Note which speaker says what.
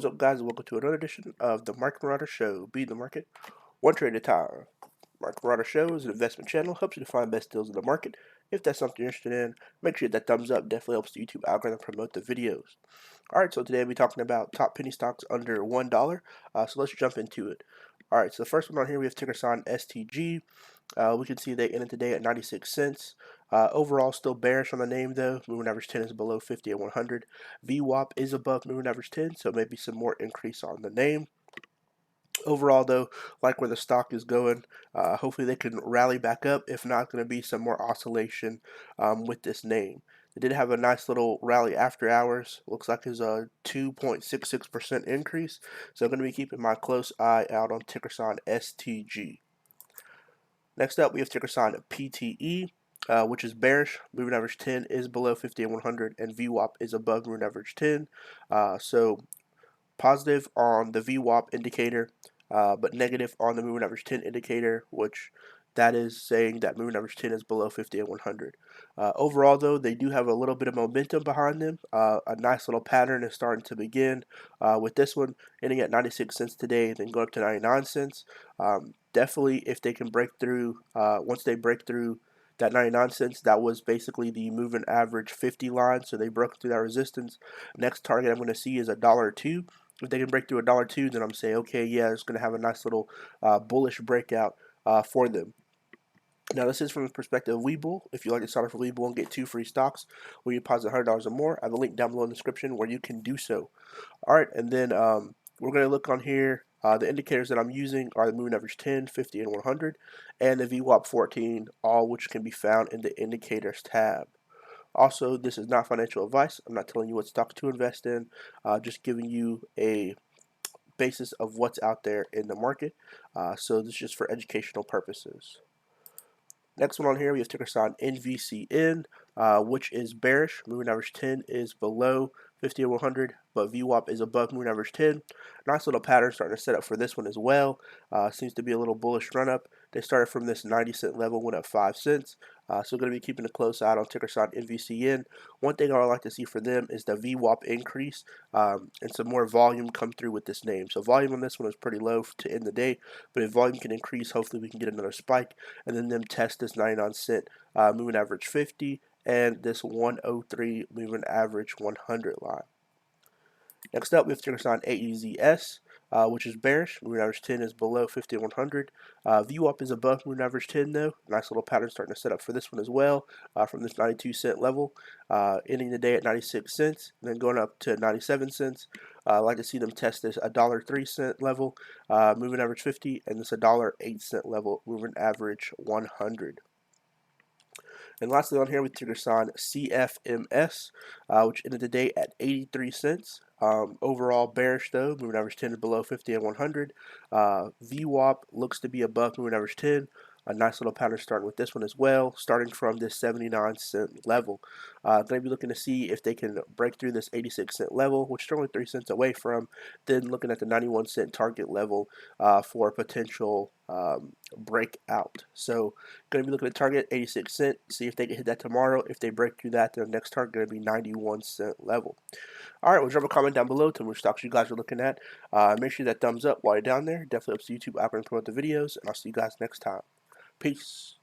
Speaker 1: What is up, guys, and welcome to another edition of the Market Marauder Show. Beat the market one trade at a time. Market Marauder Show is an investment channel, helps you to find best deals in the market. If that's something you're interested in, make sure you hit that thumbs up. Definitely helps the YouTube algorithm promote the videos. Alright, so today we'll be talking about top penny stocks under $1. So let's jump into it. Alright, so the first one on here we have ticker sign STG. We can see they ended today at 96 cents. Overall, still bearish on the name though. Moving average 10 is below 50 at 100. VWAP is above moving average 10, so maybe some more increase on the name. Overall, though, like where the stock is going, hopefully they can rally back up. If not, going to be some more oscillation with this name. They did have a nice little rally after hours. Looks like it's a 2.66% increase. So I'm going to be keeping my close eye out on ticker sign STG. Next up, we have ticker sign PTE, which is bearish. Moving average 10 is below 50 and 100, and VWAP is above moving average 10. So positive on the VWAP indicator, but negative on the moving average 10 indicator, which that is saying that moving average 10 is below 50 and 100. Overall, though, they do have a little bit of momentum behind them. A nice little pattern is starting to begin with this one ending at 96 cents today, then go up to 99 cents. Definitely, if they can break through, once they break through that 99 cents, that was basically the moving average 50 line, so they broke through that resistance. Next target I'm going to see is $1.02. If they can break through $1.02, then I'm saying, okay, yeah, it's going to have a nice little bullish breakout for them. Now, this is from the perspective of Webull. If you'd like to sign up for Webull and get 2 free stocks where you deposit $100 or more, I have a link down below in the description where you can do so. All right, and then we're going to look on here. The indicators that I'm using are the moving average 10, 50, and 100, and the VWAP 14, all which can be found in the indicators tab. Also, this is not financial advice. I'm not telling you what stocks to invest in, just giving you a basis of what's out there in the market. So this is just for educational purposes. Next one on here, we have ticker sign NVCN, which is bearish. Moving average 10 is below 50 or 100, but VWAP is above moving average 10. Nice little pattern starting to set up for this one as well. Seems to be a little bullish run up. They started from this 90-cent level, went up 5 cents. So going to be keeping a close eye on ticker sign NVCN. One thing I would like to see for them is the VWAP increase and some more volume come through with this name. So volume on this one is pretty low to end the day, but if volume can increase, hopefully we can get another spike and then them test this 99-cent moving average 50 and this 103 moving average 100 line. Next up, we have ticker sign AEZS, which is bearish. Moving average 10 is below 50 and 100. VWAP is above moving average 10 though. Nice little pattern starting to set up for this one as well from this 92-cent level, ending the day at 96 cents, and then going up to 97 cents. I'd like to see them test this $1.03 level, moving average 50, and this $1.08 level, moving average 100. And lastly on here with ticker sign CFMS, which ended the day at 83 cents. Overall bearish though, moving average 10 is below 50 and 100. VWAP looks to be above moving average 10. A nice little pattern starting with this one as well, starting from this 79-cent level. Going to be looking to see if they can break through this 86-cent level, which is only 3 cents away from, then looking at the 91-cent target level for potential breakout. So going to be looking at target 86 cent, see if they can hit that tomorrow. If they break through that, then the next target going to be 91-cent level. Alright, well, drop a comment down below to which stocks you guys are looking at. Make sure that thumbs up while you're down there. Definitely helps the YouTube algorithm promote the videos, and I'll see you guys next time. Peace.